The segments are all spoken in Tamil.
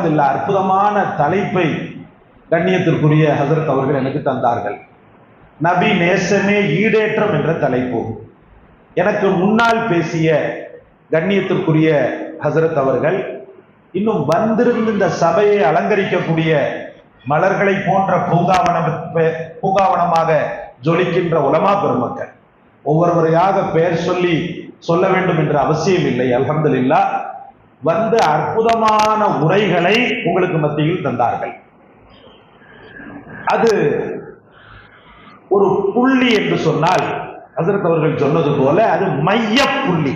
அல்ஹம்துலில்லாஹ் அற்புதமான தலைப்பை கண்ணியத்திற்குரிய ஹசரத் அவர்கள் எனக்கு தந்தார்கள். நபி நேசமே ஈடேற்றம் என்ற தலைப்பு. எனக்கு முன்னால் பேசிய கண்ணியத்திற்குரிய ஹசரத் அவர்கள் இன்னும் வந்திருந்து இந்த சபையை அலங்கரிக்கக்கூடிய மலர்களை போன்ற பூங்காவனமாக ஜொலிக்கின்ற உலமா பெருமக்கள். ஒவ்வொருவரையாக பெயர் சொல்லி சொல்ல வேண்டும் என்ற அவசியம் இல்லை. அல்ஹம்துலில்லாஹ் வந்து அற்புதமான உரைகளை உங்களுக்கு மத்தியில் தந்தார்கள். அது ஒரு புள்ளி என்று சொன்னால் ஹசரத் அவர்கள் சொன்னது போல அது மைய புள்ளி.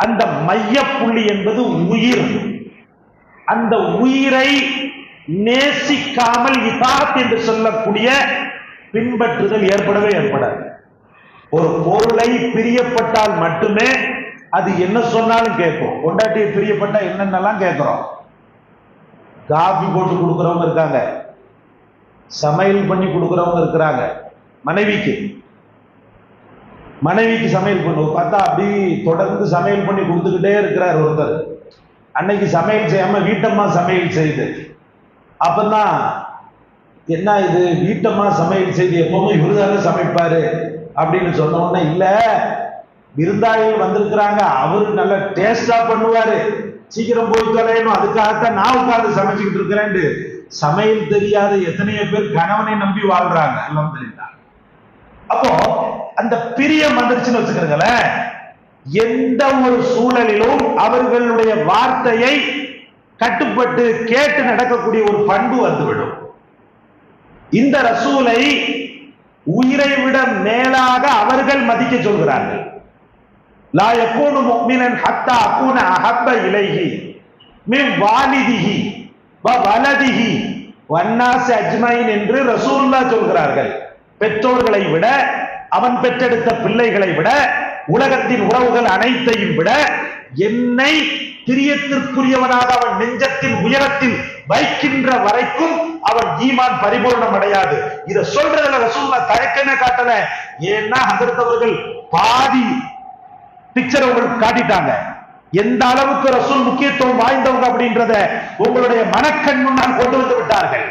அந்த மைய புள்ளி என்பது உயிர். அந்த உயிரை நேசிக்காமல் இதாத் என்று சொல்லக்கூடிய பின்பற்றுதல் ஏற்படாது. ஒரு பொருளை பிரியப்பட்டால் மட்டுமே அது என்ன சொன்னாலும் கேட்கும். கொண்டாட்டியை பிரியப்பட்டா என்னென்னலாம் கேட்கிறோம். காபி போட்டு கொடுக்குறவங்க இருக்காங்க, சமையல் பண்ணி கொடுக்குறவங்க இருக்கிறாங்க. மனைவிக்கு சமையல் பண்ணுவோம் பார்த்தா அப்படி தொடர்ந்து சமையல் பண்ணி கொடுத்துக்கிட்டே இருக்கிறார் ஒருத்தர். அன்னைக்கு சமையல் செய்யாம வீட்டம்மா சமையல் செய்து, அப்பதான் என்ன இது வீட்டம்மா சமையல் செய்து எப்பவுமே இவருதானே சமைப்பாரு அப்படின்னு சொன்ன உடனே இல்ல விருந்தாளிகள் வந்திருக்கிறாங்க, அவரு நல்ல டேஸ்டா பண்ணுவாரு, சீக்கிரம் போய் தொலையணும், அதுக்காகத்தான் நான் உட்கார்ந்து சமைச்சுக்கிட்டு இருக்கிறேன். சமையல் தெரியாத எத்தனையோ பேர் கணவனை நம்பி வாழ்றாங்க. அல்ஹம்துலில்லாஹ். அப்போ அந்த பிரியம் வந்துருச்சுன்னு வச்சுக்கிறீங்களேன், எந்த ஒரு சூழலிலும் அவர்களுடைய வார்த்தையை கட்டுப்பட்டு கேட்டு நடக்கக்கூடிய ஒரு பண்பு வந்துவிடும். இந்த ரசூலை உயிரை விட மேலாக அவர்கள் மதிக்க சொல்கிறார்கள். லா யகூனு முஃமினன் ஹத்தா அகூன அஹப்ப இலைஹி மின் வாலிதிஹி வ வலதிஹி வன்னாஸ் அஜ்மைன் என்று ரசூலுல்லாஹ் சொல்கிறார்கள். பெற்றோர்களை விட, அவன் பெற்றெடுத்த பிள்ளைகளை விட, உலகத்தின் உறவுகள் அனைத்தையும் விட என்னை பிரியத்திற்குரியவனாக அவன் நெஞ்சத்தின் உயரத்தில் வைக்கின்ற வரைக்கும் அவன் ஈமான் பரிபூர்ணம் அடையாது. இத சொல்றதுல ரசூலுல்லாஹ் தயக்கமே காட்டல. ஏன்னா ஹஜ்ரத் அவர்கள் பாதி பிக்சர் உங்களுக்கு காட்டிட்டாங்க. எந்த அளவுக்கு ரசூல் முக்கியத்துவம் வாய்ந்தவங்க அப்படின்றத உங்களுடைய மனக்கண் முன்னால் கொண்டு வந்து விட்டார்கள்.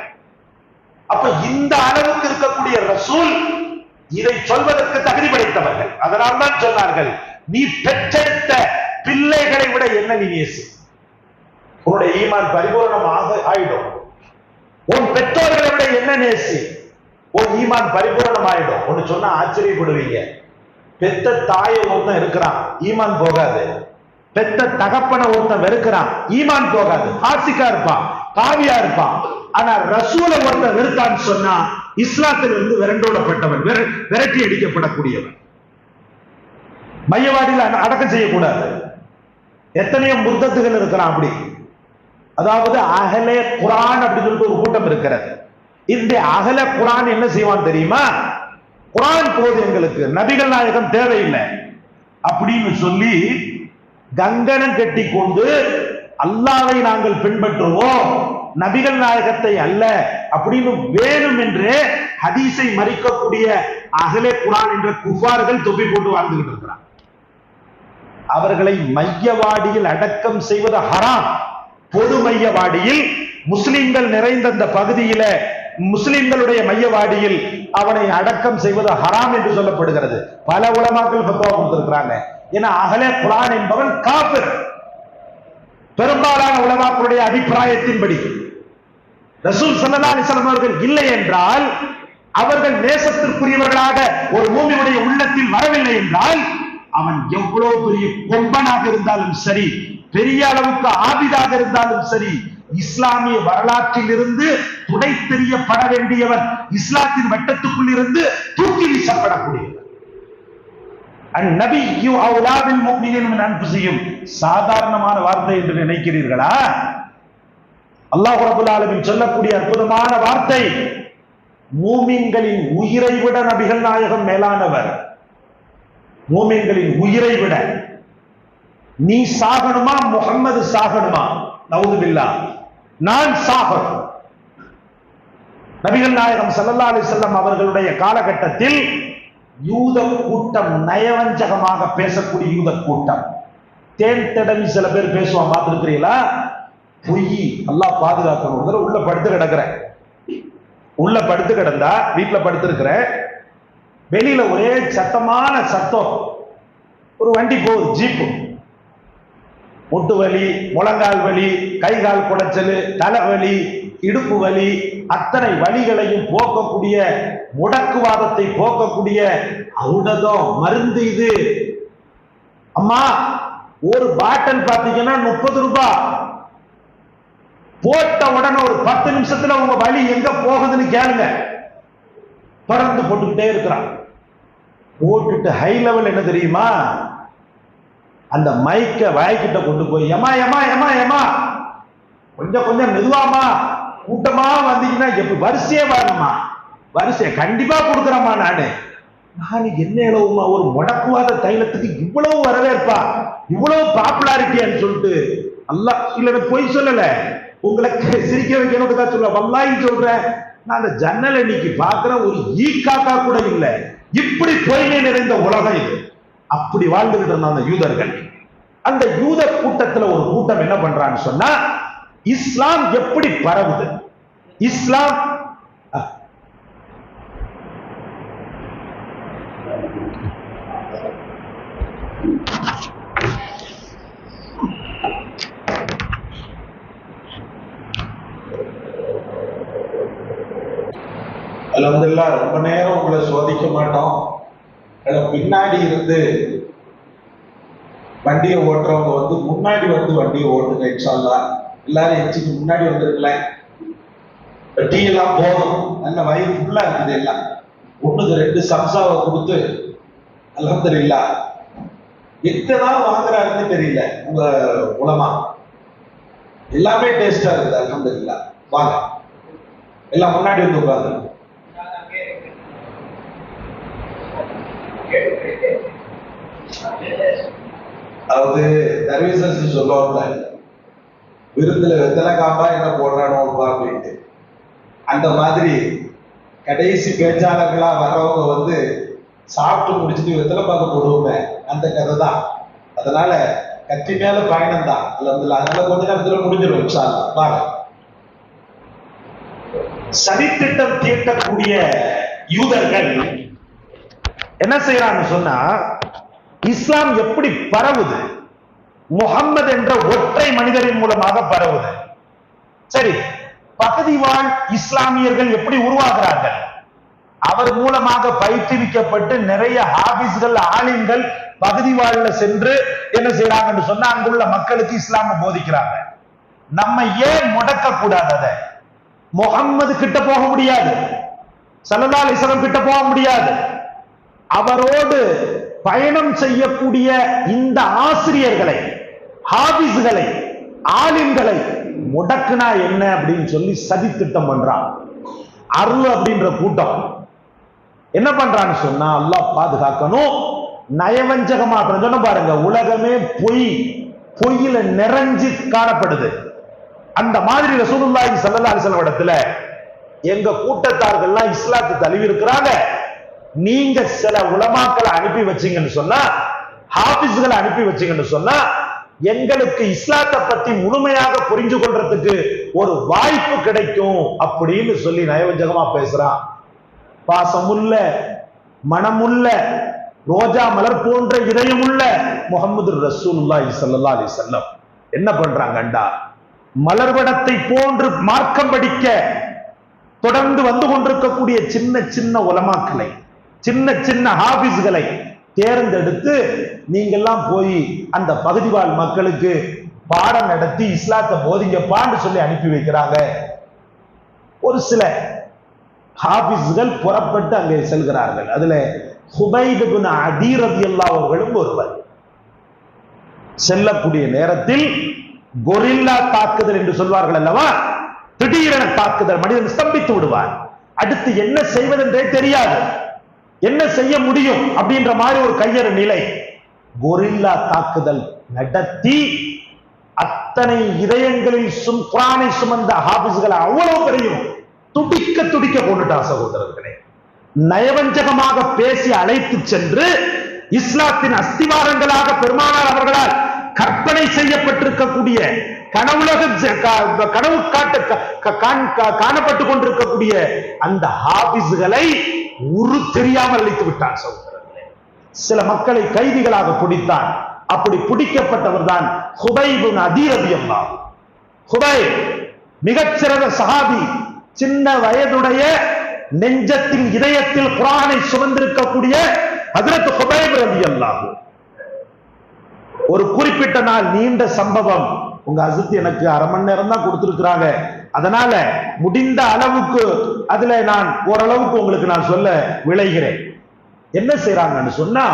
அப்ப இந்த அளவுக்கு இருக்கக்கூடிய ரசூல் இதை சொல்வதற்கு தகுதி படைத்தவர்கள். அதனால்தான் சொன்னார்கள், நீ பெற்றெடுத்த பிள்ளைகளை விட என்ன நீ நேசி, உன்னுடைய ஈமான் பரிபூர்ணமாக ஆயிடும். உன் பெற்றோர்களை விட என்ன நேசி, உன் ஈமான் பரிபூர்ணம் ஆயிடும். ஒன்னு சொன்னா ஆச்சரியப்படுவீங்க. பெத்த தாயை ஒருத்தன் இருக்கிறான், ஈமான் போகாது. பெத்த தகப்பன ஒருத்தன் வெறுக்கிறான், ஈமான் போகாது. ஆசிக்கா இருப்பான், காவியா இருப்பான். ஆனா ரசூல ஒருத்தன் வெறுத்தான்னு சொன்னா இஸ்லாத்திலிருந்து விரண்டோடப்பட்டவன், விரட்டி அடிக்கப்படக்கூடியவன். மையவாடியில் அடக்கம் செய்யக்கூடாது. எத்தனையோ முர்த்தத்துகள் இருக்கிறான் அப்படி. அதாவது அகலே குரான் அப்படின்னு சொல்லிட்டு ஒரு கூட்டம் இருக்கிறது. இந்த அகல குரான் என்ன செய்வான் தெரியுமா? குரான் போது எங்களுக்கு, நபிகள் நாயகம் தேவையில்லை அப்படின்னு சொல்லி கங்கணம் கட்டி கொண்டு அல்லாஹ்வை நாங்கள் பின்பற்றுவோம், நபிகள் நாயகத்தை அல்ல அப்படின்னு வேணும் என்று ஹதீஸை மறிக்கக்கூடிய அகலே குரான் என்ற குஃபார்கள் தொப்பி போட்டு வாழ்ந்துகிட்டு இருக்கிறார். அவர்களை மையவாடியில் அடக்கம் செய்வது ஹராம். பொது மையவாடியில் முஸ்லிம்கள் நிறைந்த அந்த பகுதியில முஸ்லிம்களுடைய மையவாடியில் அவனை அடக்கம் செய்வது ஹராம் என்று சொல்லப்படுகிறது. பல உலமாக்கள் ஃபத்வா கொடுத்திருக்கிறாங்க. ஏன்னா அகலே குரான் என்பவன் காஃபிர். பெரும்பாலான உலமாக்களுடைய அபிப்பிராயத்தின்படி ரசூல் ஸல்லல்லாஹு அலைஹி வஸல்லம் அவர்கள் இல்லை என்றால், அவர்கள் நேசத்திற்குரியவர்களாக ஒரு மூமினுடைய உள்ளத்தில் வரவில்லை என்றால், அவன் எவ்வளவு பெரிய கொம்பனாக இருந்தாலும் சரி, பெரிய அளவுக்கு ஆபிதாக இருந்தாலும் சரி, இஸ்லாமிய வரலாற்றில் இருந்து துடை தெரியப்பட வேண்டியவன், இஸ்லாத்தின் வட்டத்துக்குள் இருந்து தூக்கி வீசப்படக்கூடியவன். அந்நபியு அவுலா பில் முஃமினீன மின் அன்ஃபுஸிஹிம் சாதாரணமான வார்த்தை என்று நினைக்கிறீர்களா? அல்லாஹ் ரப்பல் ஆலமீன் சொல்லக்கூடிய அற்புதமான வார்த்தை. மூமின்களின் உயிரை விட நபிகள் நாயகம் மேலானவர். மூமின்களின் உயிரை விட. நீ சாகணுமா, முஹம்மது சாகணுமா? நவுது பில்லாஹ், நான் சாகணும். நபிகள் நாயகம் ஸல்லல்லாஹு அலைஹி வஸல்லம் அவர்களுடைய காலகட்டத்தில் யூத கூட்டம், நயவஞ்சகமாக பேசக்கூடிய யூத கூட்டம், தேன் தடவி சில பேர் பேசுவான், பார்த்திருக்கிறீங்களா? பொய். அல்லாஹ் பாதுகாக்கணும். உள்ள படுத்து கிடக்குறேன், உள்ள படுத்து கிடந்தா வீட்டுல படுத்திருக்கிறேன், வெளியில ஒரே சத்தமான சத்தம். ஒரு வண்டி போகுது, ஜீப்பு. முட்டு வலி, முழங்கால் வலி, கை கால் குடைச்சல், தலைவலி, இடுப்பு வலி, அத்தனை வலிகளையும் போக்கக்கூடிய, முடக்குவாதத்தை போக்கக்கூடிய ஔடதம் மருந்து இது. அம்மா, ஒரு பாட்டில் பாத்தீங்கன்னா 30 ரூபாய். போட்ட உடனே ஒரு 10 நிமிஷத்துல உங்க வலி எங்க போகுதுன்னு கேளுங்க. பறந்து போட்டுக்கிட்டே இருக்கிறான். போட்டுட்டு ஹை லெவல் என்ன தெரியுமா, அந்த மைக்க வாய்க்கிட்ட கொண்டு போய் ஏமா ஏமா ஏமா ஏமா கொஞ்சம் கொஞ்சம் மெதுவாமா, கூட்டமா வந்தீங்கன்னா எப்படி வரிசையே வரணுமா, வரிசையை கண்டிப்பா கொடுக்குறேம்மா. நான் என்ன இளவுமா, ஒரு முடக்குவாத தைலத்துக்கு இவ்வளவு வரவேற்பா, இவ்வளவு பாப்புலாரிட்டியான்னு சொல்லிட்டு அல்லாஹ் இல்ல பொய் சொல்லல, உங்களை சிரிக்க வைக்கணும் தான் சொல்ல, வல்லாஹி சொல்றேன். நான் அந்த ஜன்னல் இன்னைக்கு பாக்குற ஒரு ஈக்காக்கா கூட இல்லை. இப்படி பொய்மை நிறைந்த உலகம் இது. அப்படி வாழ்ந்துகிட்டு இருந்தா அந்த யூதர்கள். அந்த யூத கூட்டத்துல ஒரு கூட்டம் என்ன பண்றான்னு சொன்னா, இஸ்லாம் எப்படி பரவுது, இஸ்லாம் அல்ஹம்துலில்லாஹ். ரொம்ப நேரம் உங்களை சோதிக்க மாட்டோம். பின்னாடி இருந்து வண்டியை ஓட்டுறவங்க முன்னாடி வண்டியை ஓட்டுங்க இன்ஷா அல்லாஹ். எல்லாரும் எச்சிக்கு முன்னாடி வந்துருக்கல. டீ எல்லாம் போதும், நல்ல வயிறு ஃபுல்லா இருக்குது. எல்லாம் 1க்கு 2 சம்சாவை கொடுத்து அல்ஹம்துலில்லாஹ். எத்தனை வாங்குறாருன்னு தெரியல உங்க உலமா. எல்லாமே டேஸ்டா இருக்குது அல்ஹம்துலில்லாஹ். வாங்க எல்லாம் முன்னாடி வந்து உட்கார்ந்து. அதாவது தர்வீசஸ் சொல்லுவாங்கல்ல, விருந்துல வெத்தலை காப்பா என்ன போடுறானோ அப்படின்ட்டு, அந்த மாதிரி கடைசி பேச்சாளர்களா வர்றவங்க சாப்பிட்டு முடிச்சுட்டு வெத்தலை பார்க்க போடுவோங்க, அந்த கதை தான். அதனால கத்தி மேல பயணம் தான். அதனால கொஞ்ச நேரத்துல முடிஞ்சிடும் இன்ஷா அல்லாஹ். வாங்க. சதித்திட்டம் தீட்டக்கூடிய யூதர்கள் என்ன செய்யறான்னு சொன்னா, இஸ்லாம் எப்படி பரவுது, முஹம்மது என்ற ஒற்றை மனிதரின் மூலமாக பரவுது. சரி, பகுதிவாழ் இஸ்லாமியர்கள் எப்படி உருவாகிறார்கள்? அவர் மூலமாக பயிற்றுவிக்கப்பட்டு நிறைய ஹாபிஸ்கள், ஆலிம்கள் பகுதிவாழ்ல சென்று என்ன செய்யறாங்கன்னு சொன்னா, அங்குள்ள மக்களுக்கு இஸ்லாம போதிக்கிறாங்க. நம்ம ஏன் முடக்க கூடாது? அதை முஹம்மது கிட்ட போக முடியாது, ஸல்லல்லாஹு அலைஹி வஸல்லம் கிட்ட போக முடியாது. அவரோடு பயணம் செய்யக்கூடிய இந்த ஆசிரியர்களை, ஹாபிஸ்களை, ஆலிம்களை முடக்குனா என்ன அப்படின்னு சொல்லி சதி திட்டம் பண்றான். அருள் அப்படின்ற கூட்டம் என்ன பண்றான்னு சொன்னா, அல்லாஹ் பாதுகாக்கணும், நயவஞ்சகமா சொன்ன பாருங்க, உலகமே பொய்யில நிறைஞ்சு காணப்படுது. அந்த மாதிரி ரசூலுல்லாஹி ஸல்லல்லாஹு அலைஹி வஸல்லம் இடத்துல எங்க கூட்டத்தார்கள்லாம் இஸ்லாத்தை தழுவி இருக்கிறாங்க, நீங்க சில உலமாக்களை அனுப்பி வச்சீங்கன்னு சொன்னா, ஹாபிஸ்களை அனுப்பி வச்சீங்கன்னு சொன்னா, எங்களுக்கு இஸ்லாத்தை பத்தி முழுமையாக புரிஞ்சு கொள்றதுக்கு ஒரு வாய்ப்பு கிடைக்கும் அப்படின்னு சொல்லி நயவஞ்சகமா பேசுறான். பாசமுள்ள, மனமுள்ள, ரோஜா மலர் போன்ற இதயமுள்ள முஹம்மது ரசூலுல்லாஹி ஸல்லல்லாஹு அலைஹி வஸல்லம் என்ன பண்றாங்கண்டா, மலர்வடத்தை போன்று மார்க்கம் படிக்க தொடர்ந்து வந்து கொண்டிருக்கக்கூடிய சின்ன சின்ன உலமாக்களை, சின்ன சின்ன ஹாபிஸ்களை தேர்ந்தெடுத்து நீங்கெல்லாம் போய் அந்த பகுதிவாழ் மக்களுக்கு பாடம் நடத்தி இஸ்லாத்தை போதிங்கப்பான்னு சொல்லி அனுப்பி வைக்கிறாங்க. ஒரு சில ஹாபிஸ்கள் புறப்பட்டு அங்கே செல்கிறார்கள். அதுல ஹுபைப் இப்னு அதி ரலியல்லாஹு அவர்களும் ஒருவர். செல்லக்கூடிய நேரத்தில் கொரில்லா தாக்குதல் என்று சொல்வார்கள் அல்லவா, திடீரென தாக்குதல், மனிதன் ஸ்தம்பித்து விடுவார். அடுத்து என்ன செய்வதென்றே தெரியாது, என்ன செய்ய முடியும் அப்படின்ற மாதிரி ஒரு கையறு நிலை. கொரில்லா தாக்குதல் நடத்தி அத்தனை இதயங்களில் குர்ஆனை சுமந்த ஹாபிஸ்களை அவ்வளவு பெரியும் துடிக்க துடிக்க கொண்டுட்டார். சகோதரர்களே, நயவஞ்சகமாக பேசி அழைத்து சென்று இஸ்லாத்தின் அஸ்திவாரங்களாக பெருமானார் அவர்களால் கற்பனை செய்யப்பட்டிருக்கக்கூடிய கனவு காணப்பட்டு கொண்டிருக்கக்கூடிய அந்த ஹாபிஸ்களை உரு தெரியாமல் அழித்து விட்டான் சகோதரர்களே. சில மக்களை கைதிகளாக பிடித்தான். அப்படி பிடிக்கப்பட்டவர் தான் ஹுபைப் பின் அதி ரலியல்லாஹு. ஹுபைப் மிகச்சிறந்த சஹாபி, சின்ன வயதுடைய நெஞ்சத்தில் இதயத்தில் குர்ஆனை சுமந்திருக்கக்கூடிய ஹஜ்ரத் ஹுபைப் ரலியல்லாஹு. ஒரு குறிப்பிட்ட நாள், நீண்ட சம்பவம், உங்க ஹஜ்ரத் எனக்கு அரை மணி நேரம் தான் கொடுத்திருக்கிறாங்க, அதனால முடிந்த அளவுக்கு அதுல நான் ஓரளவுக்கு உங்களுக்கு நான் சொல்ல விளைகிறேன். என்ன செய்யறாங்கன்னு சொன்னா,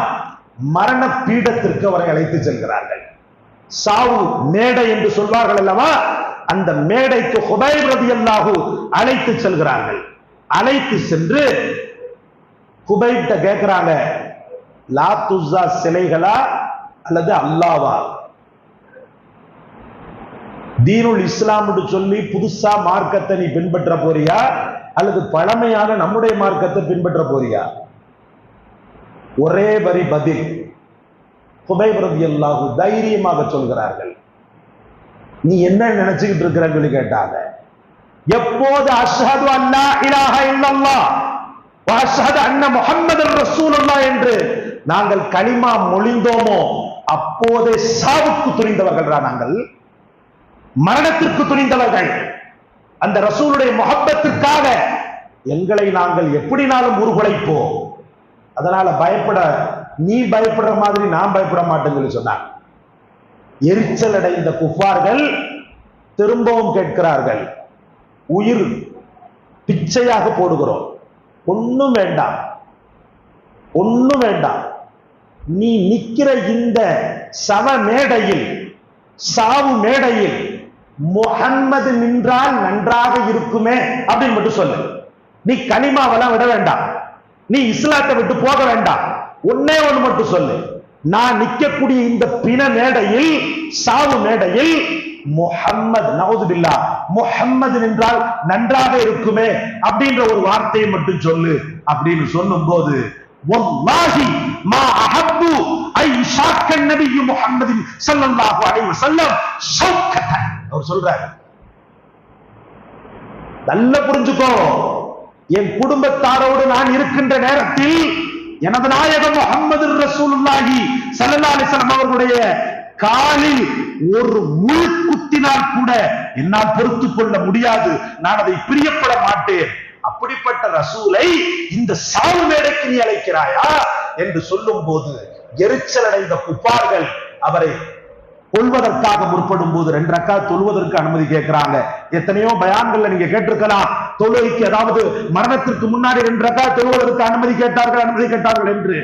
மரண பீடத்திற்கு அவரை அழைத்து செல்கிறார்கள். சாவு மேடை என்று சொல்வார்கள் அல்லவா, அந்த மேடைக்கு ஹுபைப் ரலியல்லாஹு அழைத்து செல்கிறார்கள். அழைத்து சென்று ஹுபைப்ட்ட கேட்கிறாங்க, லாத் உஸ்ஸா சிலைகளா அல்லது அல்லாவா? தீனுல் இஸ்லாம் என்று சொல்லி புதுசா மார்க்கத்தை நீ பின்பற்ற போறியா அல்லது பழமையான நம்முடைய மார்க்கத்தை பின்பற்ற போறியா? ஒரே வரி பதில். ஹுபைப் ரலியல்லாஹு தைரியமாக சொல்கிறார்கள், நீ என்ன நினைச்சுக்கிட்டு இருக்கிறன்னு கேட்டாங்க. எப்போது அஷ்ஹது அல்லா இலாஹ இல்லல்லாஹ் வ அஷ்ஹது அன்ன முஹம்மதர் ரசூலுல்லாஹ் என்று நாங்கள் கலிமா மொழிந்தோமோ அப்போதே சாவுக்கு துணிந்தவர்கள். நாங்கள் மரணத்திற்கு துணிந்தவர்கள். அந்த ரசூலுடைய முஹப்பத்திற்காக எங்களை நாங்கள் எப்படினாலும் உருகுலைப்போம். அதனால நீ பயப்படுற மாதிரி நான் பயப்பட மாட்டேன்னு சொன்னார். எரிச்சல் அடைந்த குஃபார்கள் திரும்பவும் கேட்கிறார்கள், உயிர் பிச்சையாக போடுகிறோம், ஒண்ணும் வேண்டாம், ஒண்ணும் வேண்டாம், நீ நிக்கிற இந்த சவ மேடையில், சாவு மேடையில் முஹம்மது நின்றால் நன்றாக இருக்குமே அப்படின்னு மட்டும் சொல்லு. நீ கலிமாவெல்லாம் விட வேண்டாம், நீ இஸ்லாத்தை விட்டு போக வேண்டாம், ஒன்னே ஒண்ணு மட்டும் சொல்லு, நான் நிக்கக்கூடிய இந்த பிண மேடையில், சாவு மேடையில் முஹம்மது, நவுது பில்லாஹ், முஹம்மது நின்றால் நன்றாக இருக்குமே அப்படின்ற ஒரு வார்த்தையை மட்டும் சொல்லு அப்படின்னு சொல்லும் போது, வல்லாஹி மா அஹப்பு ஐ ஷாக்கன் நபி முஹம்மது ஸல்லல்லாஹு அலைஹி வஸல்லம் ஷௌகத்தன். அவர் சொல்றாரு, நல்ல புரிஞ்சுக்கோ, என் குடும்பத்தாரோடு நான் இருக்கின்ற நேரத்தில் எனது நாயகம் முஹம்மது ரசூலுல்லாஹி ஸல்லல்லாஹு அலைஹி வஸல்லம் அவர்களுடைய காலில் ஒரு முள் குத்தினால் கூட என்னால் பொறுத்துக் கொள்ள முடியாது, நான் அதை பிரியப்பட மாட்டேன். அப்படிப்பட்ட ரசூலை இந்த சாவு மேடைக்கு நீ அழைக்கிறாயா என்று சொல்லும் போது எரிச்சல் அடைந்த குஃபார்கள் அவரை கொள்வதற்காக முற்படும் போது 2 ரக்காத் தொழுவதற்கு அனுமதி கேட்கிறாங்க. எத்தனையோ பயான்கள்ல நீங்க கேட்டிருக்கலாம், தொழுகைக்கு அதாவது மரணத்திற்கு முன்னாடி 2 ரக்காத் தொழுவதற்கு அனுமதி கேட்டார்கள் என்று.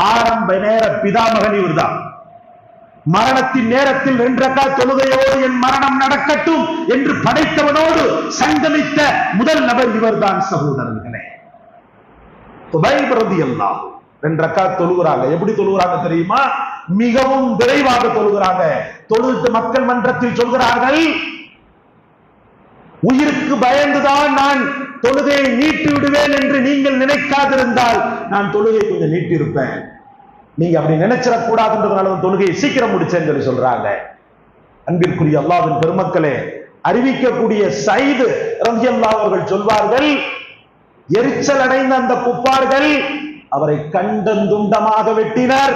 ஆரம்ப நேர பிதாமகன் இவர்தான். மரணத்தின் நேரத்தில் 2 ரக்காத் தொழுகையோடு என் மரணம் நடக்கட்டும் என்று படைத்தவனோடு சங்கமித்த முதல் நபர் இவர்தான் சகோதரர்களே. ஹுபைப் ரலியல்லாஹு 2 ரக்காத் தொழுகிறாங்க. எப்படி தொழுகிறாங்க தெரியுமா? மிகவும் விரைவாக தொழுகிறாங்க. தொழுது மக்கள் மன்றத்தில் சொல்கிறார்கள், உயிருக்கு பயந்துதான் நான் தொழுகையை நீட்டி விடுவேன் என்று நீங்கள் நினைக்காதிருந்தால் நான் தொழுகை கொஞ்சம் நீட்டி இருப்பேன். நீங்க அப்படி நினைச்சிடக்கூடாதுன்றதுனால தொழுகையை சீக்கிரம் முடிச்சேன்னு சொல்லி சொல்றாங்க. அன்பிற்குரிய அல்லாஹ்வின் பெருமக்களே, அறிவிக்கக்கூடிய சைது ரலியல்லாஹு அவர்கள் சொல்வார்கள், எரிச்சல் அடைந்த அந்த குஃபார்கள் அவரை கண்டந்துண்டமாக வெட்டினர்.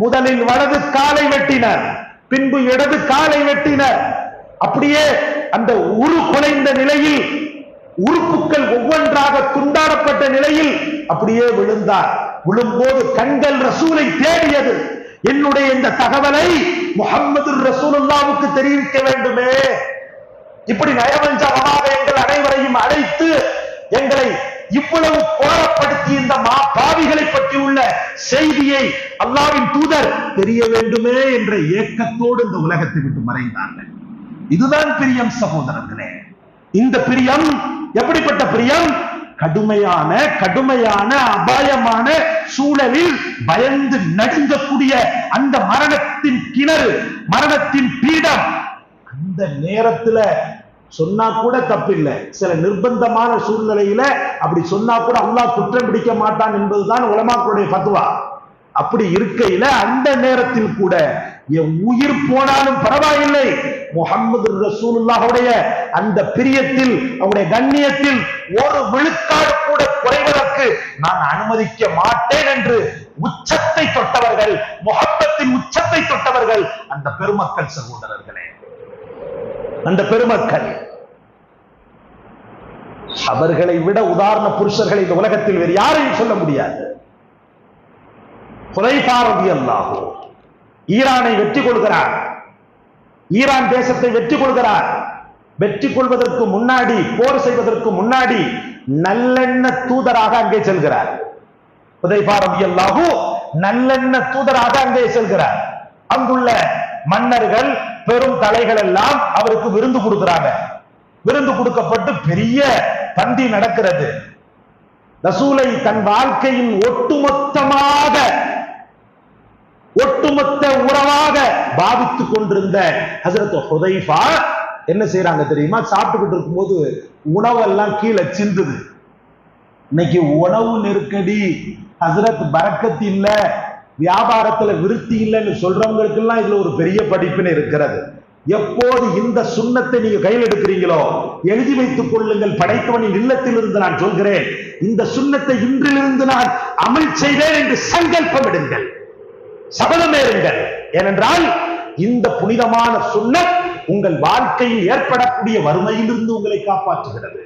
முதலில் வலது காலை வெட்டினர், பின்பு இடது காலை வெட்டினர். அப்படியே அந்த குலைந்த நிலையில், உறுப்புகள் ஒவ்வொன்றாக துண்டாடப்பட்ட நிலையில் அப்படியே விழுந்தார். விழும்போது கண்கள் ரசூலை தேடியது. என்னுடைய இந்த தகவலை முஹம்மது ரசூலுல்லாஹ்வுக்கு தெரிவிக்க வேண்டுமே. இப்படி நயவஞ்சகமாக எங்கள் அனைவரையும் அழைத்து எங்களை இவ்வளவு கோரப்படுத்தி இந்த பாவிகளை பற்றி உள்ள செய்தியை அல்லாஹ்வின் தூதர் தெரிய வேண்டுமே என்ற ஏக்கத்தோடு இந்த உலகத்தை விட்டு மறைந்தார்கள். இதுதான் பிரியம் சகோதரர்களே. இந்த பிரியம் எப்படிப்பட்ட பிரியம்? கடுமையான அபாயமான சூழலில் பயந்து நடுங்கக்கூடிய அந்த மரணத்தின் கிணறு, மரணத்தின் பீடம், அந்த நேரத்துல சொன்னா கூட தப்பில்லை. சில நிர்பந்தமான சூழ்நிலையில அப்படி சொன்னா கூட அல்லாஹ் குற்றம் பிடிக்க மாட்டான் என்பதுதான் உலமாக்களுடைய ஃபத்வா. அப்படி இருக்கையில அந்த நேரத்தில் கூட என் உயிர் போனாலும் பரவாயில்லை, முஹம்மது ரசூலுல்லாஹுடைய அந்த பிரியத்தில், அவருடைய கண்ணியத்தில் ஒரு விழுக்காடு கூட குறைவதற்கு நான் அனுமதிக்க மாட்டேன் என்று உச்சத்தை தொட்டவர்கள், முஹப்பத்தின் உச்சத்தை தொட்டவர்கள் அந்த பெருமக்கள் சகோதரர்களே. அந்த பெருமக்கள், அவர்களை விட உதாரண புருஷர்களை இந்த உலகத்தில் வேறு யாரையும் சொல்ல முடியாது. ஹுதைஃபா ரலியல்லாஹு ஈரானை வெற்றி கொள்கிறார், ஈரான் தேசத்தை வெற்றி கொள்கிறார். வெற்றி கொள்வதற்கு முன்னாடி, போர் செய்வதற்கு முன்னாடி நல்லெண்ண தூதராக அங்கே செல்கிறார். ஹுதைஃபா ரலியல்லாஹு நல்லெண்ண தூதராக அங்கே செல்கிறார். அங்குள்ள மன்னர்கள், பெரும் தலைகள் எல்லாம் அவருக்கு விருந்து கொடுக்கிறாங்க. விருந்து கொடுக்கப்பட்டு பெரிய பந்தி நடக்கிறது. ரசூலை தன் வாழ்க்கையின் ஒட்டுமொத்த உறவாக பாவித்துக் கொண்டிருந்த ஹஜ்ரத் ஹுதைஃபா என்ன செய்யறாங்க தெரியுமா? சாப்பிட்டுக்கிட்டு இருக்கும்போது உணவெல்லாம் கீழே சிந்துது. இன்னைக்கு உணவு நெருக்கடி, ஹஜ்ரத் பரக்கத் இல்ல, வியாபாரத்துல விருத்தி இல்லைன்னு சொல்றவங்களுக்கு எல்லாம் இதுல ஒரு பெரிய படிப்பினை இருக்கிறது. எப்போது இந்த சுண்ணத்தை நீங்க கையில் எடுக்கிறீங்களோ எழுதி வைத்துக் கொள்ளுங்கள். படைத்தவனின் இல்லத்தில் இருந்து நான் சொல்கிறேன், இந்த சுண்ணத்தை இன்றிலிருந்து நான் அமல் செய்வேன் என்று சங்கல்பமிடுங்கள், சபதமேறுங்கள். ஏனென்றால் இந்த புனிதமான சுன்னத் உங்கள் வாழ்க்கையில் ஏற்படக்கூடிய வறுமையிலிருந்து உங்களை காப்பாற்றுகிறது,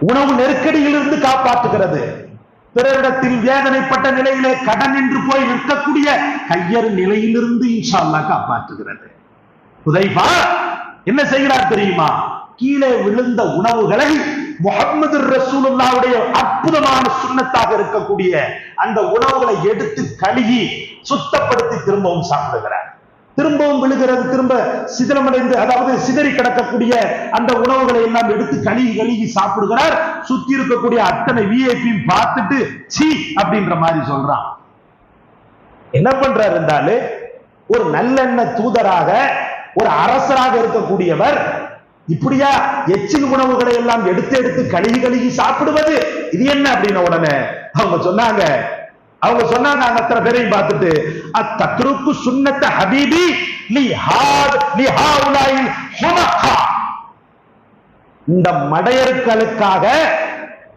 உணவு நெருக்கடியிலிருந்து காப்பாற்றுகிறது, பிறரிடத்தில் வேதனைப்பட்ட நிலையிலே கடன் என்று போய் நிற்கக்கூடிய கையறு நிலையிலிருந்து இன்ஷா அல்லாஹ் காப்பாற்றுகிறது. ஹுதைஃபா என்ன செய்கிறார் தெரியுமா? கீழே விழுந்த உணவுகளை முஹம்மது ரசூலுல்லாஹ்வுடைய அற்புதமான சுன்னத்தாக இருக்கக்கூடிய அந்த உணவுகளை எடுத்து கழுகி சுத்தப்படுத்தி திரும்பவும் சாப்பிடுகிறார். திரும்பவும் விழுகிறது, திரும்ப சிதிலமடைந்து, அதாவது சிதறி கிடக்கக்கூடிய அந்த உணவுகளை எல்லாம் எடுத்து கழுகி சாப்பிடுகிறார். சுத்தி இருக்கக்கூடிய அத்தனை விஐபியும் பார்த்துட்டு சீ அப்படின்ற மாதிரி சொல்றான். என்ன பண்றாரு என்றாலே, ஒரு நல்லெண்ண தூதராக, ஒரு அரசராக இருக்கக்கூடியவர் இப்படியா எச்சில் உணவுகளை எல்லாம் எடுத்து கழுகி சாப்பிடுவது, இது என்ன அப்படின்ன உடனே அவங்க சொன்னாங்க அத்தனை பேரையும் பார்த்துட்டு, அத்தத்ருக்கு சுன்னத்த ஹபீபி லிஹாவுலாயில் ஹுமகா, இந்த மடையர்களுக்காக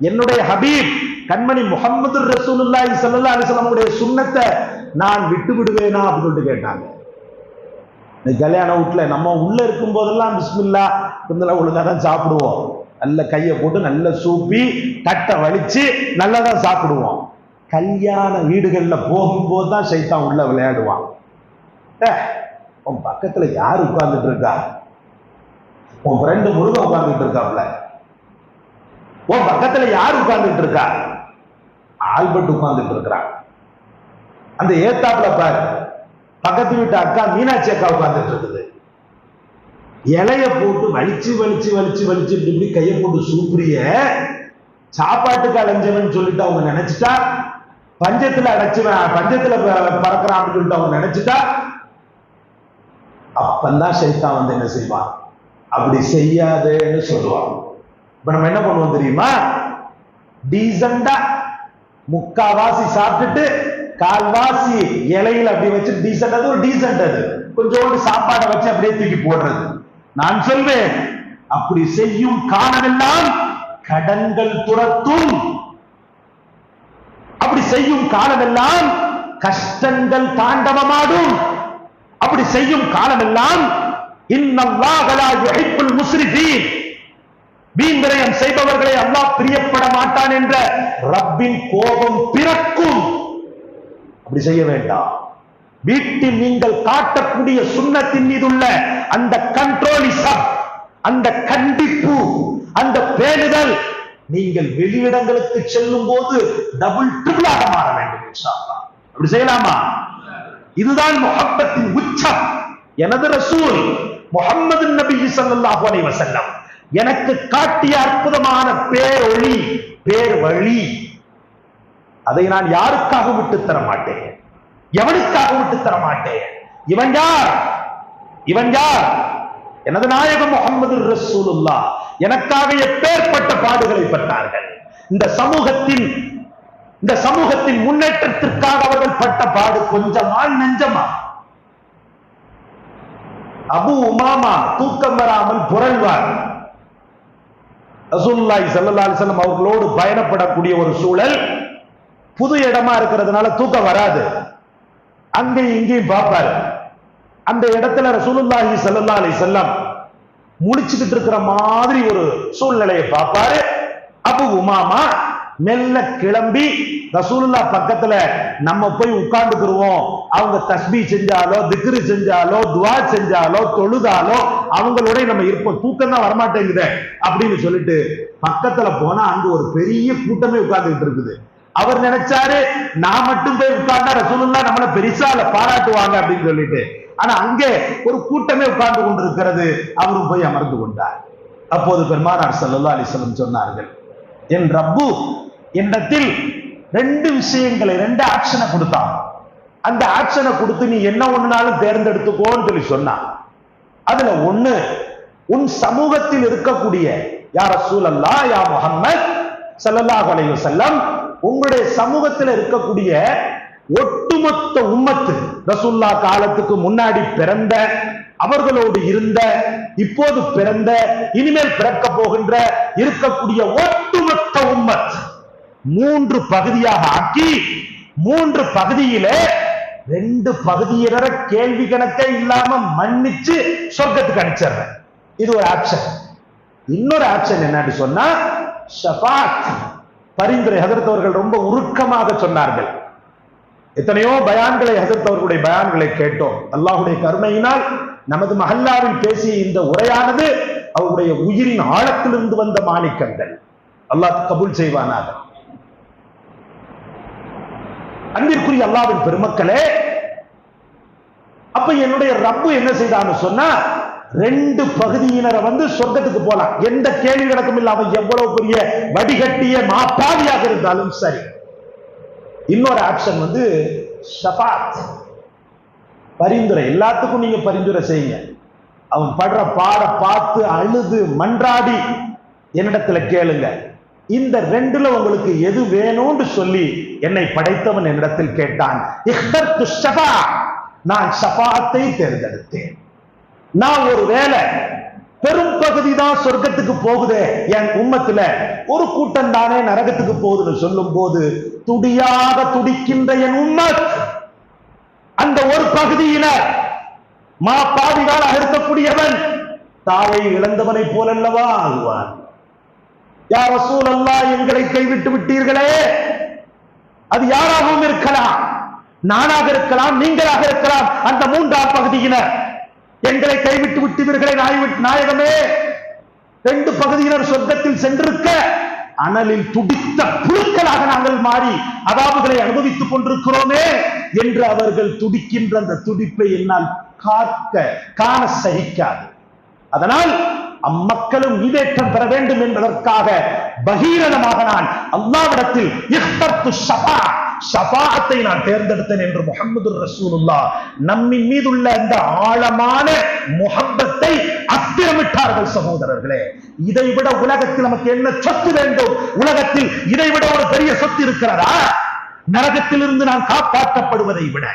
என்னுடைய ஹபீப் கண்மணி முஹம்மது ரசூலுல்லாஹி ஸல்லல்லாஹு அலைஹி வஸல்லம் உடைய சுன்னத்தை நான் விட்டு விடுவேனா அப்படின்னு கேட்டாங்க. கல்யாண வீட்டுல நம்ம உள்ள இருக்கும் போதெல்லாம் பிஸ்மில்லா இதெல்லாம் ஒழுங்காதான் சாப்பிடுவோம், நல்ல கையை போட்டு நல்ல சூப்பி தட்டை வலிச்சு நல்லதான் சாப்பிடுவோம். கல்யாண வீடுகள்ல போகும்போது தான் சைத்தான் உள்ள விளையாடுவான். உன் பக்கத்துல யார் உட்கார்ந்துட்டு இருக்கா? உன் ஃப்ரெண்டு முருகன் உட்கார்ந்துட்டு இருக்காப்ல. உன் பக்கத்துல யார் உட்கார்ந்துட்டு இருக்கா? ஆல்பர்ட் உட்கார்ந்துட்டு இருக்கிறான். அந்த ஏத்தாப்புல பாரு, பக்கத்து வீட்டு அக்கா மீனாட்சி அக்கா உட்கார்ந்துட்டு இருக்குது. இலைய போட்டு வலிச்சு இப்படி கையை போட்டு சூப்பரிய சாப்பாட்டுக்கு அலைஞ்சவன் சொல்லிட்டு அவங்க நினைச்சிட்டா, பஞ்சத்துல பறக்கிறான் அப்படின்னு சொல்லிட்டு அவங்க நினைச்சிட்டா, அப்பந்தான் சைத்தான் வந்து என்ன செய்வான்? அப்படி செய்யாதேன்னு சொல்லுவான். இப்ப நம்ம என்ன பண்ணுவோம் தெரியுமா? டீசண்டா முக்காவாசி சாப்பிட்டுட்டு கால்வாசி இலையில அப்படி வச்சு டீசென்ட், அது ஒரு டீசென்ட், அது கொஞ்சோண்டு சாப்பாடை வச்சு அப்படியே தூக்கி போடுறது. நான் சொல்வேன், அப்படி செய்யும் காலமெல்லாம் கடன்கள் துரத்தும், அப்படி செய்யும் காலமெல்லாம் கஷ்டங்கள் தாண்டவமாடும், அப்படி செய்யும் காலமெல்லாம் இன்னல்லாஹ லா யுஹிப்புல் முஸ்ரிஃபீன், வீண் விரயம் செய்பவர்களை அல்லாஹ் பிரியப்பட மாட்டான் என்ற ரப்பின் கோபம் பிறக்கும். அப்படி செய்ய வேண்டாம். வீட்டில் நீங்கள் காட்டக்கூடிய சுன்னத்தின் மீது உள்ள அந்த கண்ட்ரோலிசம், அந்த கண்டிப்பு, அந்த பேணுதல் நீங்கள் வெளியிடங்களுக்கு செல்லும் போது டபுள் ட்ரிபிளாக மாற வேண்டும். இன்ஷா அல்லாஹ் அப்படி செய்யலாமா? இதுதான் முஹப்பத்தின் உச்சம். எனது ரசூல் முஹம்மது நபி ஸல்லல்லாஹு அலைஹி வஸல்லம் எனக்கு காட்டிய அற்புதமான பேரொளி, பேர் வழி, அதை நான் யாருக்காக விட்டு தர மாட்டேன், எவனுக்காக விட்டு தர மாட்டேன். இவன் யார்? எனது நாயகம் முஹம்மது ரசூலுல்லாஹ் எனக்காக எப்பேற்பட்ட பாடுகளை பட்டார்கள். இந்த சமூகத்தின் முன்னேற்றத்திற்காக அவர்கள் பட்ட பாடு கொஞ்சமா நெஞ்சமா? அபு உமாமா தூக்கம் வராமல் புரள்வார். ரசூலுல்லாஹி ஸல்லல்லாஹு அலைஹி வஸல்லம் அவர்களோடு பயணப்படக்கூடிய ஒரு சூழல், புது இடமா இருக்கிறதுனால தூக்கம் வராது, அங்கேயும் இங்கேயும் பார்ப்பாரு. அந்த இடத்துல ரசூலுல்லாஹி ஸல்லல்லாஹு அலைஹி வஸல்லம் முடிச்சுக்கிட்டு இருக்கிற மாதிரி ஒரு சூழ்நிலையை பார்ப்பாரு. அபு உமாமா மெல்ல கிளம்பி ரசூலுல்லாஹ் பக்கத்துல நம்ம போய் உட்கார்ந்துக்குருவோம், அவங்க தஸ்பீ செஞ்சாலோ திக்ரு செஞ்சாலோ துவா செஞ்சாலோ தொழுதாலோ அவங்களோட நம்ம இருப்போம், தூக்கம் தான் வரமாட்டேங்குது அப்படின்னு சொல்லிட்டு பக்கத்துல போனா அங்க ஒரு பெரிய கூட்டமே உட்கார்ந்துட்டு இருக்குது. அவர் நினைச்சாரு நான் மட்டும் போய் உட்கார்ந்தா ரசூலுல்லாஹ் நம்மள பெரிசால பாராட்டுவாங்க அப்படின்னு சொல்லிட்டு, ஆனா அங்கே ஒரு கூட்டமே உட்கார்ந்து கொண்டிருக்கிறது. அவரும் போய் அமர்ந்து கொண்டார். அப்போது பெருமானார் ஸல்லல்லாஹு அலைஹி வஸல்லம் சொன்னார்கள், என் ரப்பு என்னிடத்தில் ரெண்டு விஷயங்களை, ரெண்டு ஆப்ஷனை கொடுத்தான். அந்த ஆப்ஷனை கொடுத்து நீ என்ன ஒண்ணுனாலும் தேர்ந்தெடுத்துக்கோன்னு சொல்லி சொன்னான். அதுல ஒண்ணு, உன் சமூகத்தில் இருக்கக்கூடிய யா ரசூலல்லாஹ் யா முஹம்மத் ஸல்லல்லாஹு அலைஹி வஸல்லம், உங்களுடைய சமூகத்தில் இருக்கக்கூடிய ஒட்டுமொத்த உம்மத்து, ரசூலுல்லாஹ் காலத்துக்கு முன்னாடி பிறந்த, அவர்களோடு இருந்த, இப்போது பிறந்த, இனிமேல் பிறக்க போகின்ற இருக்கக்கூடிய ஒட்டுமொத்த உம்மத் மூன்று பகுதியாக ஆக்கி, மூன்று பகுதியிலே ரெண்டு பகுதியினரை கேள்வி கணக்கே இல்லாம மன்னிச்சு சொர்க்கத்துக்கு அனுப்பிச்சிடுறேன். இது ஒரு ஆப்ஷன். இன்னொரு ஆப்ஷன் என்னன்னு சொன்னா ஷஃபாத், பரிந்துரை. ஹஜ்ரத் அவர்கள் ரொம்ப உருக்கமாக சொன்னார்கள். எத்தனையோ பயான்களை, ஹஜ்ரத் அவர்களுடைய பயான்களை கேட்டோம். அல்லாஹ்வுடைய கருணையினால் நமது மஹல்லாவில் பேசிய இந்த உரையானது அவருடைய உயிரின் ஆழத்திலிருந்து வந்த மாணிக்கங்கள். அல்லாஹ் கபூல் செய்வானாக. அன்பிற்குரிய அல்லாஹ்வின் பெருமக்களே, அப்ப என்னுடைய ரப்பு என்ன செய்தான்னு சொன்னா, ரெண்டு பகுதியினரை சொர்க்கத்துக்கு போலாம், எந்த கேள்வி கணக்கும் இல்ல, அவன் எவ்வளவு பெரிய வடிகட்டிய மாப்பாவியாக இருந்தாலும் சரி. இன்னொரு ஆப்ஷன் ஷஃபாத், பரிந்துரை. எல்லாத்துக்கும் நீங்க பரிந்துரை செய்யுங்க. அவன் படுற பாட பார்த்து அழுது மன்றாடி என்னிடத்துல கேளுங்க. இந்த ரெண்டுல உங்களுக்கு எது வேணும்னு சொல்லி என்னை படைத்தவன் என்னிடத்தில் கேட்டான். நான் ஷஃபாத்தை தேர்ந்தெடுத்தேன். நான் ஒரு வேலை பெரும் பகுதி தான் சொர்க்கத்துக்கு போகுது, என் உம்மத்துல ஒரு கூட்டம் தானே நரகத்துக்கு போகுதுன்னு சொல்லும் போது துடியாக துடிக்கின்ற என் உம்மத், அந்த ஒரு பகுதியினர் பாவிகளாக இருக்கக்கூடியவன் தாயை இழந்தவனை போலல்லவா ஆகுவான். யா ரசூலல்லாஹ், எங்களை கைவிட்டு விட்டீர்களே, அது யாராகவும் இருக்கலாம், நானாக இருக்கலாம், நீங்களாக இருக்கலாம். அந்த மூன்றாம் பகுதியினர் எங்களை கைவிட்டு விட்டீர்களே நாயகமே, ரெண்டு பகுதியினர் சொர்க்கத்தில் சென்றிருக்க அனலில் துடித்த புழுக்களாக நாங்கள் மாறி அதாவுகளை அனுபவித்துக் கொண்டிருக்கிறோமே என்று அவர்கள் துடிக்கின்ற அந்த துடிப்பை என்னால் காண சகிக்காது. அதனால் அம்மக்களும் ஈடேற்றம் பெற வேண்டும் என்பதற்காக பகீரதமாக நான் அல்லாஹ்விடத்தில் ஷஃபாஅத்தை நான் தேர்ந்தெடுத்தேன் என்று முஹம்மது ரசூலுல்லாஹ் நம்மின் மீதுள்ள அந்த ஆழமான முஹப்பத்தை அத்திரமிட்டார்கள். சகோதரர்களே, இதைவிட உலகத்தில் நமக்கு என்ன சொத்து வேண்டும்? உலகத்தில் இதைவிட ஒரு பெரிய சொத்து இருக்கிறதா? நரகத்திலிருந்து நான் காப்பாற்றப்படுவதை விட,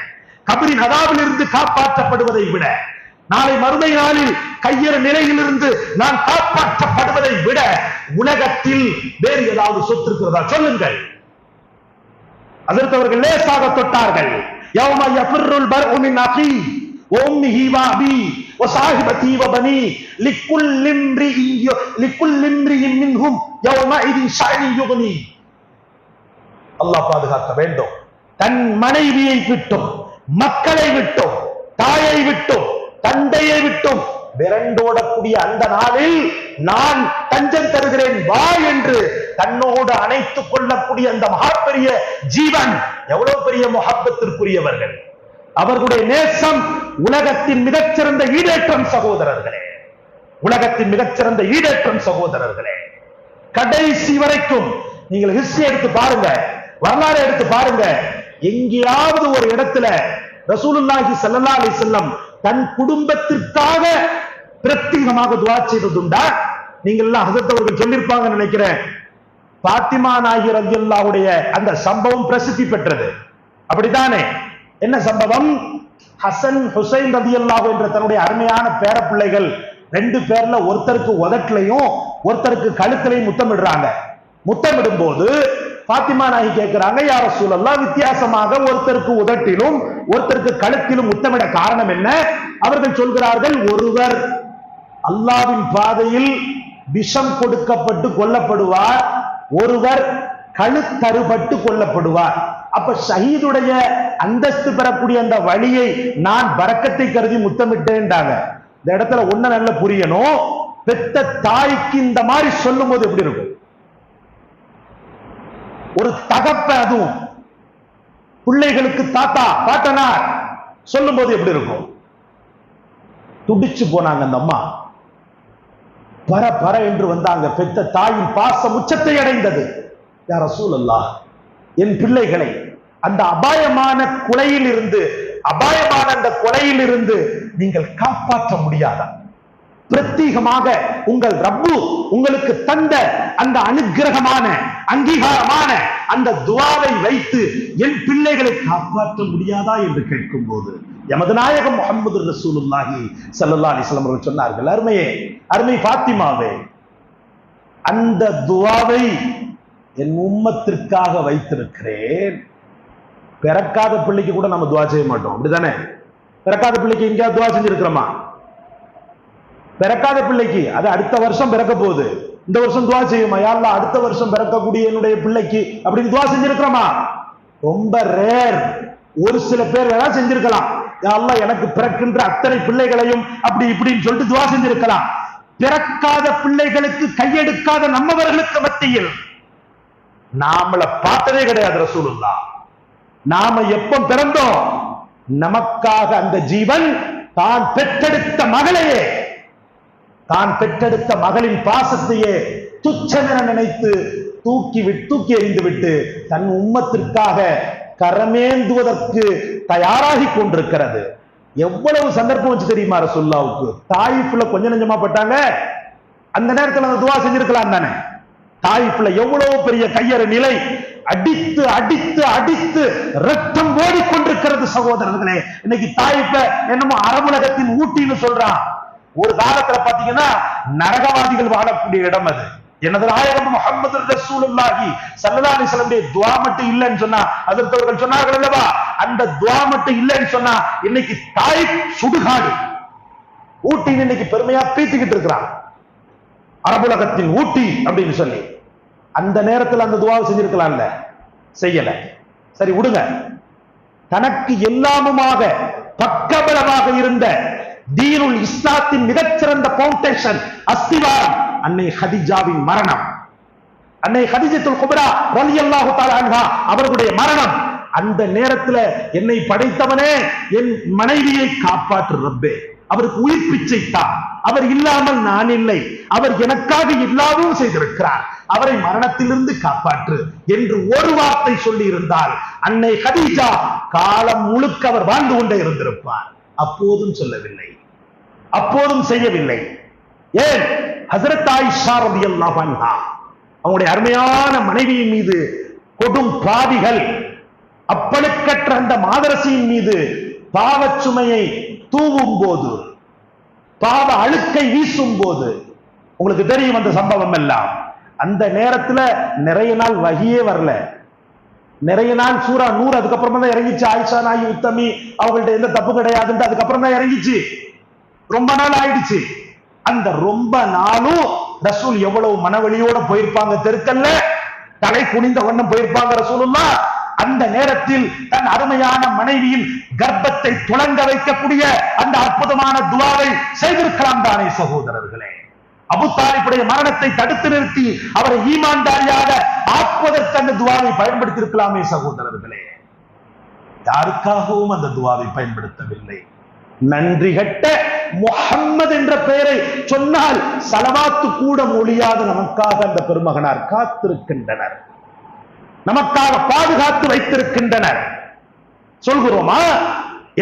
கபரின் அதாவிலிருந்து காப்பாற்றப்படுவதை விட, நாளை மறுமை நாளில் கையற நிலையிலிருந்து நான் காப்பாற்றப்படுவதை விட உலகத்தில் வேறு ஏதாவது சொத்து இருக்கிறதா? சொல்லுங்கள். அதற்கு அவர்கள் லேசாக தொட்டார்கள். யௌம யஃபிருல் பர்உ மின் அகீ வ உம்மிஹி வ அபீ வ ஸாஹிபதி வ பனீ லிக்குல்லி இம்ரிஇன் மின்ஹும் யௌமஇதின் ஷஅனி யுக்னி. அல்லாஹ் பாதுகாக்க வேண்டும். தன் மனைவியை விட்டும், மக்களை விட்டும், தாயை விட்டும், தந்தையை விட்டும் விரண்டோடக்கூடிய அந்த நாளில் நான் தஞ்சம் தருகிறேன் வா என்று தன்னோடு அணைத்துக் கொள்ளக்கூடிய அந்த மகாபெரிய ஜீவன், எவ்வளவு பெரிய முஹப்பத்திற்குரியவர்கள்! அவர்களுடைய நேசம் உலகத்தின் மிகச்சிறந்த ஈடேற்றம் சகோதரர்களே, உலகத்தின் மிகச்சிறந்த ஈடேற்றம் சகோதரர்களே. கடைசி வரைக்கும் நீங்கள் ஹிஸ்டரி எடுத்து பாருங்க, வரலாறு எடுத்து பாருங்க, எங்கேயாவது ஒரு இடத்துல ரசூலுல்லாஹி ஸல்லல்லாஹு அலைஹி வஸல்லம் தன் குடும்பத்திற்காக பிரத்யேகமாக துஆ செய்ததுண்டா? நீங்கள் எல்லாம் ஹஜ்ரத் அவர்கள் சொல்லியிருப்பாங்க நினைக்கிறேன். பாத்திமா நாயகி ரலியல்லாஹுடைய அந்த சம்பவம் பிரசித்தி பெற்றது, அப்படித்தானே? என்ன சம்பவம்? ஹசன் ஹுசைன் ரலியல்லாஹு என்ற தன்னுடைய அருமையான பேர பிள்ளைகள் 2 பேர்ல ஒருத்தருக்கு உதட்டிலையும் ஒருத்தருக்கு கழுத்திலையும் முத்தமிடுறாங்க. முத்தமிடும் போது பாத்திமா நாயகி கேட்கிறாங்க, யா ரசூலல்லாஹ், வித்தியாசமாக ஒருத்தருக்கு உதட்டிலும் ஒருத்தருக்கு கழுத்திலும் முத்தமிட காரணம் என்ன? அவர்கள் சொல்கிறார்கள், ஒருவர் அல்லாஹ்வின் பாதையில் விஷம் கொடுக்கப்பட்டு கொல்லப்படுவார், ஒருவர் கழுத்தறுபட்டு கொல்லப்படுவார். அப்ப ஷஹீதுடைய அந்தஸ்து பெறக்கூடிய அந்த வழியை நான் பரக்கத்தை கருதி முத்தமிட்டேன்டாங்க. இந்த இடத்துல ஒண்ணு நல்ல புரியணும், பெத்த தாய்க்கு இந்த மாதிரி சொல்லும் போது எப்படி இருக்கும்? ஒரு தகப்ப அதுவும் பிள்ளைகளுக்கு தாத்தா பாட்டனார் சொல்லும் போது எப்படி இருக்கும்? துடிச்சு போனாங்க அந்த அம்மா. பர பர என்று வந்தாங்க. பெத்த தாயின் பாசம் உச்சத்தை அடைந்தது. யா ரசூலல்லாஹ், என் பிள்ளைகளை அந்த அபாயமான கொலையில் இருந்து அபாயமான அந்த கொலையில் இருந்து நீங்கள் காப்பாற்ற முடியாதா? பிரத்யேகமாக உங்கள் ரப்பு உங்களுக்கு தந்த அந்த அனுக்கிரகமான அங்கீகாரமான அந்த துஆவை வைத்து என் பிள்ளைகளை காப்பாற்ற முடியாதா என்று கேட்கும் போது எமது நாயகம் முஹம்மது ரசூலுல்லாஹி ஸல்லல்லாஹு அலைஹி வஸல்லம் அவர்கள் சொன்னார்கள், அருமை பாத்திமாவே, அந்த துஆவை என் உம்மத்திற்காக வைத்திருக்கிறேன். பிறக்காத பிள்ளைக்கு கூட நம்ம துஆ செய்ய மாட்டோம், அப்படிதானே? பிறக்காத பிள்ளைக்கு எங்கேயாவது துஆ செஞ்சிருக்கிறோமா? பிறக்காத பிள்ளைக்கு அது அடுத்த வருஷம் பிறக்க போகுது, இந்த வருஷம் துஆ செய்யுமா, யா அல்லாஹ் அடுத்த வருஷம் பிறக்கக்கூடிய என்னுடைய பிள்ளைக்கு அப்படின்னு துஆ செஞ்சிருக்கிறோமா? ரொம்ப ரேர். ஒரு சில பேர் வேணா செஞ்சிருக்கலாம், யா அல்லாஹ் எனக்கு பிறக்கின்ற அத்தனை பிள்ளைகளையும் அப்படி இப்படின்னு சொல்லிட்டு துஆ செஞ்சிருக்கலாம். பிறக்காத பிள்ளைகளுக்கு கையெடுக்காத நம்மவர்களுக்கு மத்தியில் நாமள பார்த்ததே கிடையாது ரசூலுல்லாஹ். நாம எப்ப பிறந்தோம்? நமக்காக அந்த ஜீவன் தான் பெற்றெடுத்த மகளையே, தான் பெற்றெடுத்த மகளின் பாசத்தையே துச்சமென நினைத்து தூக்கி எறிந்து விட்டு தன் உம்மத்திற்காக கரமேந்துவதற்கு தயாராகி கொண்டிருக்கிறது. எவ்வளவு சந்தர்ப்பம் வச்சு தெரியுமா ரசூலுல்லாஹ்வுக்கு? தாயிஃப்ல கொஞ்சம் நெஞ்சமா பட்டாங்க, அந்த நேரத்தில் அந்த துஆ செஞ்சிருக்கலாம் தானே? தாயிஃப்ல எவ்வளவு பெரிய கையறு நிலை, அடித்து அடித்து அடித்து ரத்தம் ஓடிக்கொண்டிருக்கிறது சகோதரர்களே. இன்னைக்கு தாயிஃப என்னமோ அரபுலகத்தின் ஊட்டின்னு சொல்றான். ஒரு காலத்துல பாத்தீங்கன்னா நரகவாதிகள் வாழக்கூடிய இடம் அது. எனது நாயகம் முஹம்மது ரசூலுல்லாஹி ஸல்லல்லாஹு அலைஹி வஸல்லம் துஆ மட்டும் இல்லைன்னு சொன்னா, ஹஜ்ரத் அவர்கள் சொன்னார்கள் அல்லவா, அந்த துஆ மட்டும் இல்லைன்னு சொன்னா இன்னைக்கு தாயிஃப் சுடுகாடு. ஊட்டின்னு இன்னைக்கு பெருமையா பீத்திக்கிட்டு இருக்கிறான், அரபுலகத்தின் ஊட்டி அப்படின்னு சொல்லி. அந்த நேரத்தில் அந்த துஆவை செஞ்சிருக்கலாம்ல, செய்யல. சரி விடுங்க. தனக்கு எல்லாமுமாக பக்கபலமாக இருந்த தீனுல் இஸ்லாத்தின் மிகச்சிறந்த பவுண்டேஷன், அஸ்திவாரம் அன்னை ஹதீஜாவின் மரணம், அன்னை ஹதீஜத்துல் குப்ரா ரலியல்லாஹு தஆலா அன்ஹா அவர்களுடைய மரணம். அந்த நேரத்துல என்னை படைத்தவனே, என் மனைவியை காப்பாற்று ரப்பே, அவருக்கு உயிர் பிச்சை தான், அவர் இல்லாமல் நான் இல்லை, அவர் எனக்காக எல்லாவும் செய்திருக்கிறார், அவரை மரணத்திலிருந்து காப்பாற்று என்று ஒரு வார்த்தை சொல்லி இருந்தால் அன்னை ஹதீஜா காலம் முழுக்க அவர் வாழ்ந்து கொண்டே இருந்திருப்பார். அப்போதும் சொல்லவில்லை, அப்போதும் செய்யவில்லை. ஏன்? ஹஜ்ரத் ஆயிஷா ரலியல்லாஹு அன்ஹா அவங்களுடைய அருமையான மனைவியின் மீது கொடும் பாவிகள் அப்பழுக்கற்ற அந்த மாதரசியின் மீது பாவச்சுமையை தூவும் போது, பாவ அழுக்கை வீசும் போது, உங்களுக்கு தெரியும் அந்த சம்பவம் எல்லாம். அந்த நேரத்துல நிறைய நாள் வஹியே வரல, நிறைய நாள் சூரா நூர் அதுக்கப்புறமா தான் இறங்கிச்சு. ஆயிஷா நாயகி உத்தமி அவங்கள்ட்ட எந்த தப்பு கிடையாதுன்னு அதுக்கப்புறம் தான் இறங்கிச்சு. ரொம்ப நாள் ஆயிடுச்சு. அந்த ரொம்ப நாளும் ரசூல் எவ்வளவு மனவெளியோட போயிருப்பாங்க, தெருக்கல்ல தலை குனிந்த வண்ணம் போயிருப்பாங்க ரசூலுல்லாஹ். அந்த நேரத்தில் தன் அருமையான மனைவியின் கர்ப்பத்தை துளங்க வைக்கக்கூடிய அந்த அற்புதமான துஆவை செய்திருக்கலாம் தானே சகோதரர்களே? அபூ தாலிபுடைய மரணத்தை தடுத்து நிறுத்தி அவரை ஈமான்தாரியாக ஆக்குவதற்கு அந்த துஆவை பயன்படுத்தி இருக்கலாமே சகோதரர்களே. யாருக்காகவும் அந்த துஆவை பயன்படுத்தவில்லை. நன்றி கட்ட முஹம்மது என்ற பெயரை சொன்னால் ஸலவாத்து கூட மொழியாத நமக்காக அந்த பெருமகனார் காத்திருக்கின்றனர், நமக்காக பாதுகாத்து வைத்திருக்கின்றனர். சொல்கிறோமா?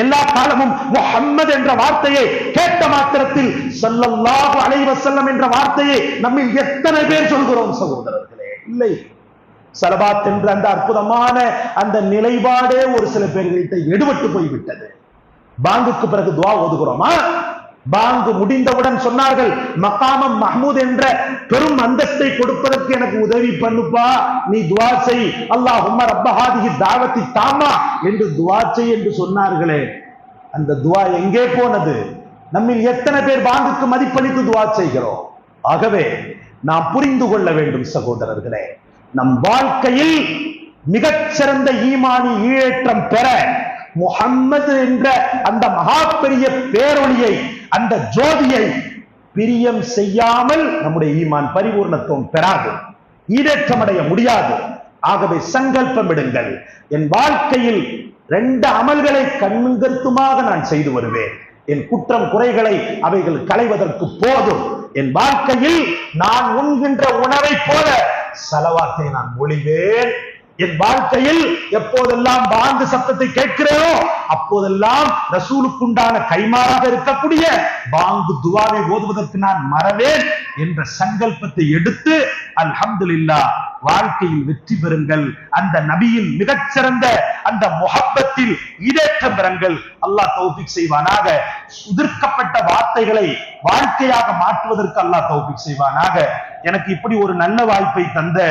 எல்லா காலமும் முஹம்மது என்ற வார்த்தையை கேட்ட மாத்திரத்தில் ஸல்லல்லாஹு அலைஹி வஸல்லம் என்ற வார்த்தையை நம்மில் எத்தனை பேர் சொல்கிறோம் சகோதரர்களே? இல்லை. ஸலவாத் என்ற அந்த அற்புதமான அந்த நிலைப்பாடே ஒரு சில பேர்கிட்ட எடுபட்டு போய்விட்டது. பாங்குக்கு பிறகு துவா ஓதுகிறோமா? பாங்கு முடிந்தவுடன் சொன்னார்கள், மகாமம் மஹ்மூத் என்ற பெரும் அந்தஸ்தை கொடுப்பதற்கு எனக்கு உதவி பண்ணுப்பா, நீ துவா செய், அல்லாஹும்ம ரப்ப ஹாதிஹி தாவத்தி தாமா என்று துவா செய் என்று சொன்னார்களே, அந்த துவா எங்கே போனது? நம்மில் எத்தனை பேர் பாங்குக்கு மதிப்பளித்து துவா செய்கிறோம்? ஆகவே நாம் புரிந்து கொள்ள வேண்டும் சகோதரர்களே, நம் வாழ்க்கையில் மிகச்சிறந்த ஈமானி ஈழேற்றம் பெற முஹம்மது என்ற அந்த மகா பெரிய பேரொளியை, அந்த ஜோதியை பிரியம் செய்யாமல் நம்முடைய ஈமான் பரிபூர்ணத்துவம் பெறாது, ஈடேற்றம் அடைய முடியாது. ஆகவே சங்கல்பம் இடுங்கள், என் வாழ்க்கையில் 2 அமல்களை கண்கருத்துமாக நான் செய்து வருவேன், என் குற்றம் குறைகளை அவைகள் களைவதற்கு போதும், என் வாழ்க்கையில் நான் உண்கின்ற உணவை போல ஸலவாத்தை நான் மொழிவேன், என் வாழ்க்கையில் எப்போதெல்லாம் பாங்கு சத்தத்தை கேட்கிறேனோ அப்போதெல்லாம் ரசூலுக்குண்டான கைமாறாக இருக்கக்கூடிய பாங்கு துவாவை ஓதுவதற்கு நான் மறவேன் என்ற சங்கல்பத்தை எடுத்து அல்ஹம்துலில்லாஹ் வாழ்க்கையில் வெற்றி பெறுங்கள். அந்த நபியின் மிகச்சிறந்த அந்த முஹப்பத்தில் ஈடேற்றம் பெறுங்கள். அல்லாஹ் தௌஃபீக் செய்வானாக. உதிர்க்கப்பட்ட வார்த்தைகளை வாழ்க்கையாக மாற்றுவதற்கு அல்லாஹ் தௌஃபீக் செய்வானாக. எனக்கு இப்படி ஒரு நல்ல வாய்ப்பை தந்த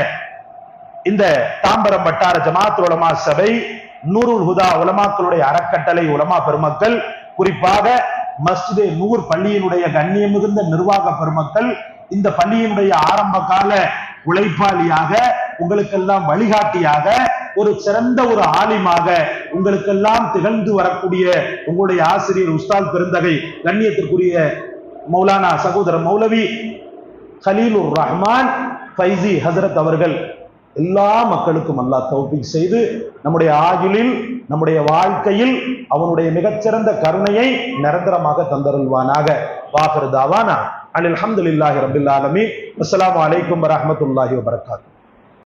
இந்த தாம்பரம் வட்டார ஜமாஅத்துல் உலமா சபை, நூருல் ஹுதா உலமாக்களுடைய அறக்கட்டளை உலமா பெருமக்கள், குறிப்பாக மஸ்ஜிதே நூர் பள்ளியினுடைய கண்ணியம் மிகுந்த நிர்வாக பெருமக்கள், இந்த பள்ளியினுடைய ஆரம்ப கால உழைப்பாளியாக, உங்களுக்கெல்லாம் வழிகாட்டியாக, ஒரு சிறந்த ஒரு ஆலிமாக உங்களுக்கெல்லாம் திகழ்ந்து வரக்கூடிய உங்களுடைய ஆசிரியர் உஸ்தாத் பெருந்தகை கண்ணியத்திற்குரிய மௌலானா சகோதரர் மௌலவி கலீலுர் ரஹ்மான் ஃபைசி ஹசரத் அவர்கள் எல்லா மக்களுக்கும் அல்லாஹ் தௌஃபீக் செய்து நம்முடைய ஆயுளில், நம்முடைய வாழ்க்கையில் அவனுடைய மிகச்சிறந்த கருணையை நிரந்தரமாக தந்தருள்வானாக. வாஹிரு தாவானா அனில் ஹம்துலில்லாஹி ரப்பில் ஆலமீன். அஸ்ஸலாமு அலைக்கும் வரஹ்மத்துல்லாஹி வபரகாத்துஹு.